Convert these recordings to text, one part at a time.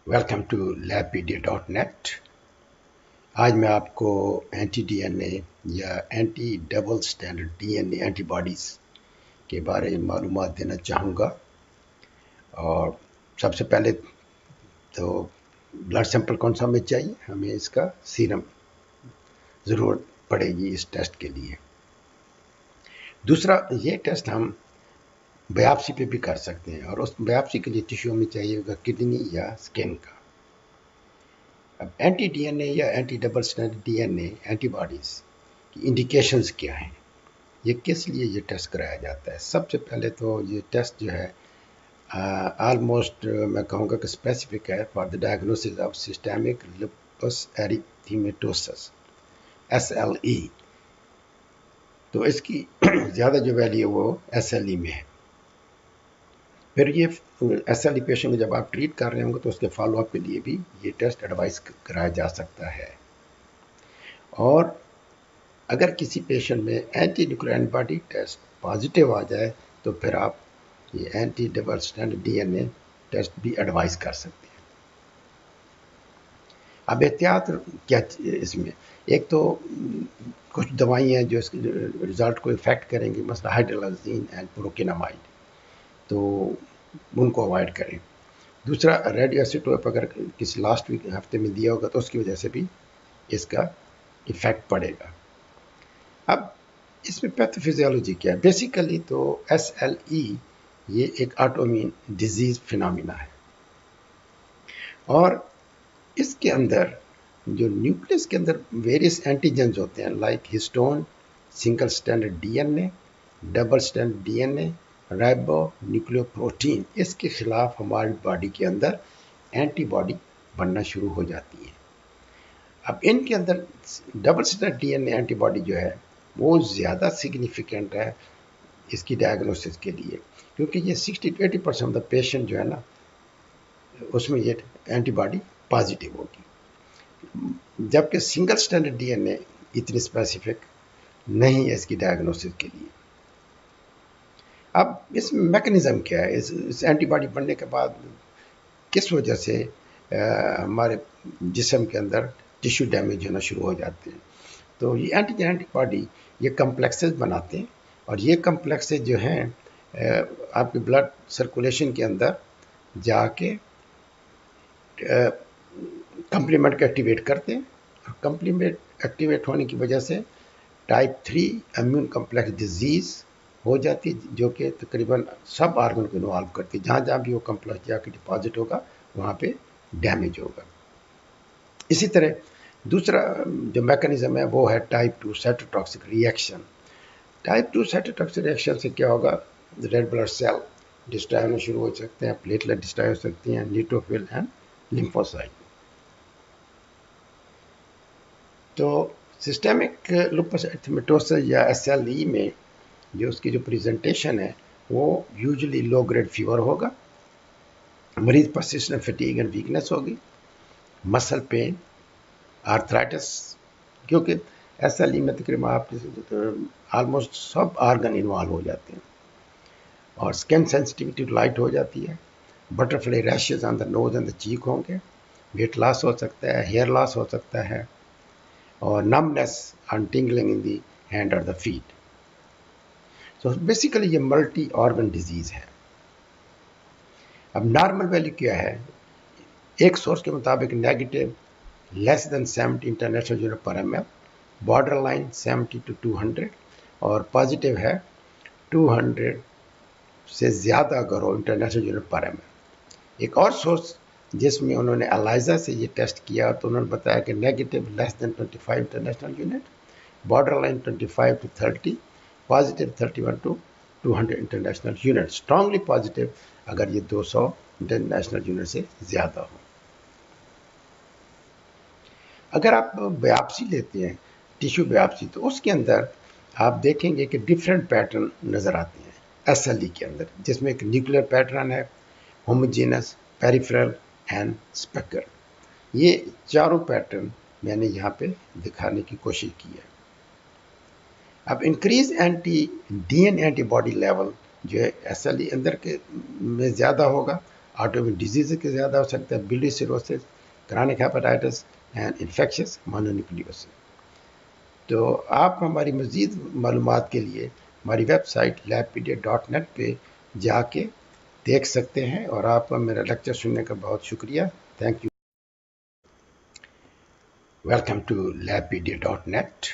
Welcome to labpedia.net। आज मैं आपको एंटी डीएनए या anti double standard DNA antibodies के बारे में मालूमात देना चाहूँगा। और सबसे पहले तो ब्लड सैंपल कौन सा हमें चाहिए, हमें इसका सीरम ज़रूरत पड़ेगी इस टेस्ट के लिए। दूसरा, ये टेस्ट हम बायोप्सी पे भी कर सकते हैं और उस बायोप्सी के लिए टिश्यू में चाहिए होगा किडनी या स्किन का। अब एंटी डीएनए या anti double standard DNA antibodies की इंडिकेशंस क्या हैं, ये किस लिए ये टेस्ट कराया जाता है। सबसे पहले तो ये टेस्ट जो है ऑलमोस्ट मैं कहूँगा कि स्पेसिफिक है for the diagnosis of systemic lupus erythematosus SLE। तो इसकी ज़्यादा जो वैल्यू है वो SLE में है। फिर ये SLE पेशेंट को जब आप ट्रीट कर रहे होंगे तो उसके फॉलोअप के लिए भी ये टेस्ट एडवाइस कराया जा सकता है। और अगर किसी पेशेंट में anti nuclear antibody test positive आ जाए तो फिर आप ये anti double standard DNA test भी एडवाइस कर सकते हैं। अब एहतियात क्या इसमें, एक तो कुछ दवाइयाँ हैं जो इसके रिजल्ट को इफेक्ट करेंगी, मसला हाइड्रोलाजीन एंड प्रोकिनामाइड, तो उनको अवॉइड करें। दूसरा, रेडियोइसोटोप अगर किसी लास्ट वीक हफ्ते में दिया होगा तो उसकी वजह से भी इसका इफेक्ट पड़ेगा। अब इसमें पैथोफिजियोलॉजी क्या है, बेसिकली तो SLE ये एक ऑटोइम्यून डिजीज फिनोमिना है और इसके अंदर जो न्यूक्लियस के अंदर वेरियस एंटीजेंस होते हैं like histone, single standard DNA, double standard DNA, ribo nucleoprotein, इसके खिलाफ हमारी बॉडी के अंदर एंटीबॉडी बनना शुरू हो जाती है। अब इनके अंदर डबल स्टैंडर्ड डीएनए एंटीबॉडी जो है वो ज़्यादा सिग्निफिकेंट है इसकी डायग्नोसिस के लिए, क्योंकि ये 60 to 80% ऑफ द पेशेंट जो है ना उसमें ये एंटीबॉडी पॉजिटिव होगी, जबकि सिंगल स्टैंडर्ड डीएनए इतनी स्पेसिफिक नहीं है इसकी डायग्नोसिस के लिए। अब इस मैकेनिज्म क्या है, इस एंटीबॉडी बनने के बाद किस वजह से हमारे जिस्म के अंदर टिश्यू डैमेज होना शुरू हो जाते हैं। तो ये एंटीजन एंटीबॉडी ये कम्प्लेक्सेस बनाते हैं और ये कम्प्लेक्सेस जो हैं आपके ब्लड सर्कुलेशन के अंदर जाके कंप्लीमेंट को एक्टिवेट करते हैं और कंप्लीमेंट एक्टिवेट होने की वजह से टाइप 3 इम्यून कम्प्लेक्स डिजीज़ हो जाती है, जो कि तकरीबन सब आर्गन को इन्वॉल्व करती है। जहाँ जहाँ भी वो कम्प्लेक्स जाके डिपॉजिट होगा वहाँ पे डैमेज होगा। इसी तरह दूसरा जो मैकेनिज्म है वो है type 2 cytotoxic reaction. Type 2 cytotoxic reaction से क्या होगा, रेड ब्लड सेल डिस्ट्रॉय होना शुरू हो सकते हैं, प्लेटलेट डिस्ट्रॉय हो सकती हैं, न्यूट्रोफिल एंड लिम्फोसाइट। तो सिस्टेमिक लुपस एरिथेमेटोसस या SLE में जो उसकी जो प्रेजेंटेशन है वो यूजुअली लो ग्रेड फीवर होगा, मरीज परसिस्टेंट फटीग एंड वीकनेस होगी, मसल पेन, आर्थराइटिस, क्योंकि SLE में तकरीबन आपके ऑलमोस्ट सब आर्गन इन्वॉल्व हो जाते हैं, और स्किन सेंसिटिविटी लाइट हो जाती है, butterfly rashes on the nose and the cheek होंगे, वेट लॉस हो सकता है, हेयर लॉस हो सकता है, और numbness and tingling in the hand और द फीट। तो बेसिकली ये मल्टी ऑर्गन डिजीज है। अब नॉर्मल वैल्यू क्या है, एक सोर्स के मुताबिक negative less than 70 international unit पर ml, बॉर्डर लाइन 70 to 200, और पॉजिटिव है 200 से ज़्यादा अगर हो इंटरनेशनल यूनिट पर ml। एक और सोर्स जिसमें उन्होंने एलाइजा से ये टेस्ट किया तो उन्होंने बताया कि negative less than 25 international unit, border line 25 to 30, positive 31 to 200 international unit, strongly positive अगर ये 200 इंटरनेशनल यूनिट से ज़्यादा हो। अगर आप बायोप्सी लेते हैं, टिश्यू बायोप्सी, तो उसके अंदर आप देखेंगे कि डिफरेंट पैटर्न नज़र आते हैं SLE के अंदर, जिसमें एक न्यूक्लियर पैटर्न है, होमोजेनस, पेरिफेरल एंड स्पेकर। ये चारों पैटर्न मैंने यहाँ पे दिखाने की कोशिश की है। अब increase anti DNA antibody level जो है SLE अंदर के में ज़्यादा होगा ऑटोइम्यून डिजीज के ज़्यादा हो सकता है, biliary cirrhosis, chronic hepatitis and infectious mononucleosis. तो आप हमारी मज़ीद मालूमात के लिए हमारी वेबसाइट labpedia.net पे जाके देख सकते हैं। और आपका मेरा लेक्चर सुनने का बहुत शुक्रिया। Thank you. Welcome to labpedia.net।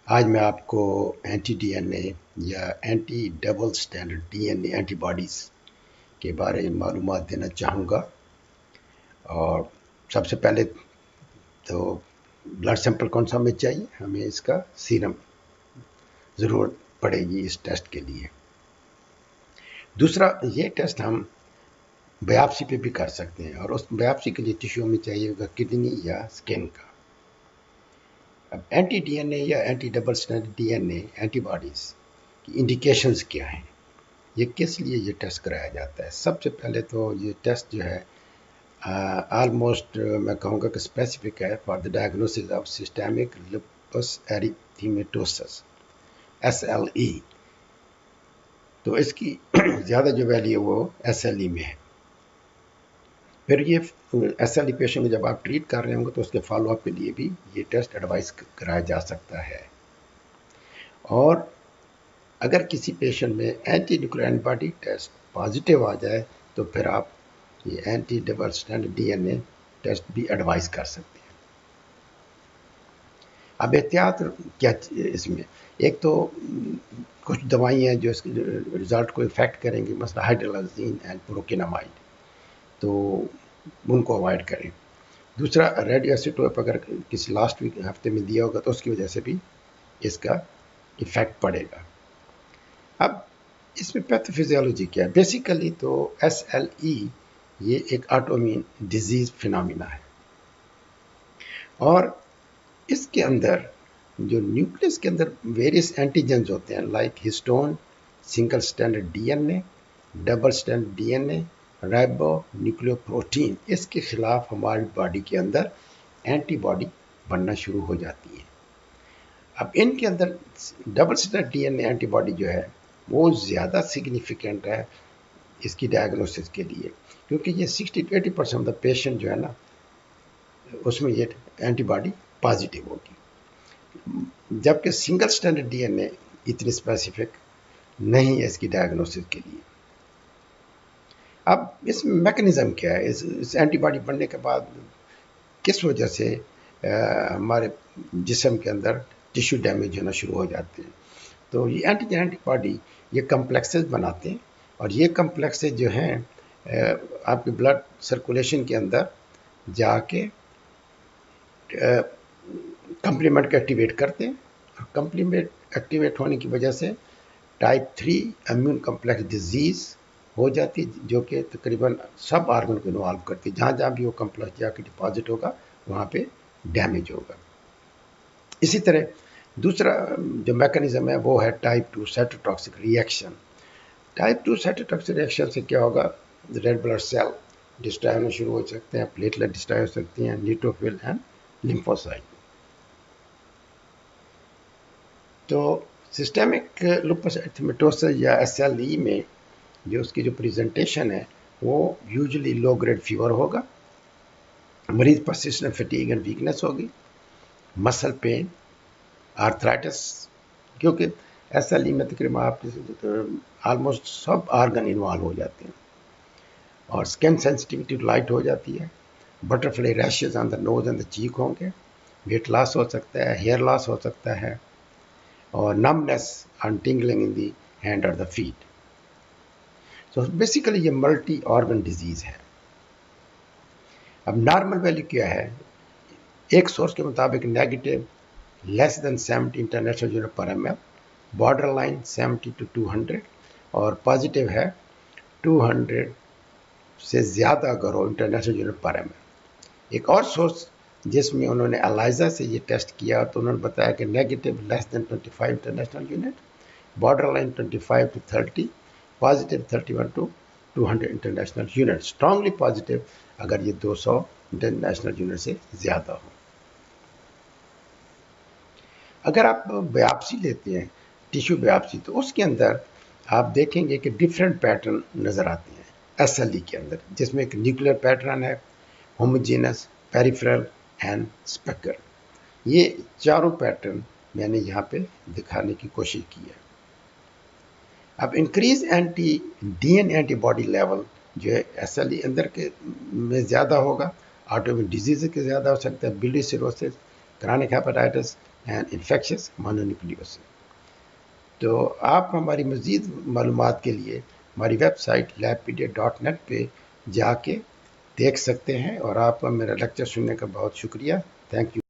आज मैं आपको एंटी डीएनए या anti double standard DNA antibodies के बारे में मालूमात देना चाहूँगा। और सबसे पहले तो ब्लड सैंपल कौन सा हमें चाहिए, हमें इसका सीरम ज़रूरत पड़ेगी इस टेस्ट के लिए। दूसरा, ये टेस्ट हम बायोप्सी पे भी कर सकते हैं और उस बायोप्सी के लिए टिश्यू में चाहिए होगा किडनी या स्किन का। अब एंटी डीएनए या anti double standard DNA antibodies की इंडिकेशंस क्या हैं, ये किस लिए ये टेस्ट कराया जाता है। सबसे पहले तो ये टेस्ट जो है ऑलमोस्ट मैं कहूँगा कि स्पेसिफिक है for the diagnosis of systemic lupus erythematosus SLE। तो इसकी ज़्यादा जो वैल्यू है वो SLE में है। फिर ये SLE पेशेंट को जब आप ट्रीट कर रहे होंगे तो उसके फॉलोअप के लिए भी ये टेस्ट एडवाइस कराया जा सकता है। और अगर किसी पेशेंट में anti nuclear antibody test positive आ जाए तो फिर आप ये anti double standard DNA test भी एडवाइस कर सकते हैं। अब एहतियात क्या इसमें, एक तो कुछ दवाइयाँ हैं जो इसके रिजल्ट को इफेक्ट करेंगी, मसला हाइड्रोलाजीन एंड प्रोकिनामाइड, तो उनको अवॉइड करें। दूसरा, रेडियो आइसोटोप अगर किसी लास्ट वीक हफ्ते में दिया होगा तो उसकी वजह से भी इसका इफेक्ट पड़ेगा। अब इसमें पैथोफिजियोलॉजी क्या है, बेसिकली तो SLE ये एक ऑटोइम्यून डिजीज फिनोमिना है और इसके अंदर जो न्यूक्लियस के अंदर वेरियस एंटीजेंस होते हैं like histone, single standard DNA, double standard DNA, ribo nucleoprotein, इसके खिलाफ हमारी बॉडी के अंदर एंटीबॉडी बनना शुरू हो जाती है। अब इनके अंदर डबल स्टैंडर्ड डीएनए एंटीबॉडी जो है वो ज़्यादा सिग्निफिकेंट है इसकी डायग्नोसिस के लिए, क्योंकि ये 60 to 80% ऑफ द पेशेंट जो है ना उसमें ये एंटीबॉडी पॉजिटिव होगी, जबकि सिंगल स्टैंडर्ड डीएनए इतनी स्पेसिफिक नहीं है इसकी डायग्नोसिस के लिए। अब इस मैकेनिज्म क्या है, इस एंटीबॉडी बनने के बाद किस वजह से हमारे जिस्म के अंदर टिश्यू डैमेज होना शुरू हो जाते हैं। तो ये एंटीजन एंटीबॉडी ये कम्प्लेक्सेस बनाते हैं और ये कम्प्लेक्सेस जो हैं आपके ब्लड सर्कुलेशन के अंदर जाके कंप्लीमेंट को एक्टिवेट करते हैं और कंप्लीमेंट एक्टिवेट होने की वजह से टाइप 3 इम्यून कम्प्लेक्स डिजीज़ हो जाती है, जो कि तकरीबन सब आर्गन को इन्वॉल्व करती है। जहाँ जहाँ भी वो कम्प्लेक्स जाके डिपॉजिट होगा वहाँ पे डैमेज होगा। इसी तरह दूसरा जो मैकेनिज्म है वो है type 2 cytotoxic reaction. Type 2 cytotoxic reaction से क्या होगा, रेड ब्लड सेल डिस्ट्रॉय होना शुरू हो सकते हैं, प्लेटलेट डिस्ट्रॉय हो सकती हैं, न्यूट्रोफिल एंड लिम्फोसाइट। तो सिस्टेमिक लुपस एरिथेमेटोसस या SLE में जो उसकी जो प्रेजेंटेशन है वो यूजुअली लो ग्रेड फीवर होगा, मरीज परसिस्टेंट फटीग एंड वीकनेस होगी, मसल पेन, आर्थराइटिस, क्योंकि SLE में तकरीबन आपके ऑलमोस्ट सब आर्गन इन्वॉल्व हो जाते हैं, और स्किन सेंसिटिविटी लाइट हो जाती है, butterfly rashes on the nose and the cheek होंगे, वेट लॉस हो सकता है, हेयर लॉस हो सकता है, और numbness and tingling in the hand और द फीट। तो बेसिकली ये मल्टी ऑर्गन डिजीज है। अब नॉर्मल वैल्यू क्या है, एक सोर्स के मुताबिक negative less than 70 international unit पर ml, बॉर्डर लाइन 70 to 200, और पॉजिटिव है 200 से ज़्यादा अगर हो इंटरनेशनल यूनिट पर ml। एक और सोर्स जिसमें उन्होंने एलाइजा से ये टेस्ट किया तो उन्होंने बताया कि negative less than 25 international unit, border line 25 to 30, positive 31 to 200 international unit, strongly positive अगर ये 200 इंटरनेशनल यूनिट से ज़्यादा हो। अगर आप बायोप्सी लेते हैं, टिश्यू बायोप्सी, तो उसके अंदर आप देखेंगे कि डिफरेंट पैटर्न नज़र आते हैं। SLE के अंदर, जिसमें एक न्यूक्लियर पैटर्न है, होमोजेनस, पेरिफेरल एंड स्पेक्टर। ये चारों पैटर्न मैंने यहाँ पे दिखाने की कोशिश की है। अब इंक्रीज डीएन एंटीबॉडी लेवल जो है SLE अंदर के में ज़्यादा होगा, ऑटोइम्यून डिजीज के ज़्यादा हो सकता है, biliary cirrhosis, chronic hepatitis and infectious mononucleosis. तो आप हमारी मज़ीद मालूमात के लिए हमारी वेबसाइट labpedia.net पे जाके देख सकते हैं। और आप मेरा लेक्चर सुनने का बहुत शुक्रिया। Thank you.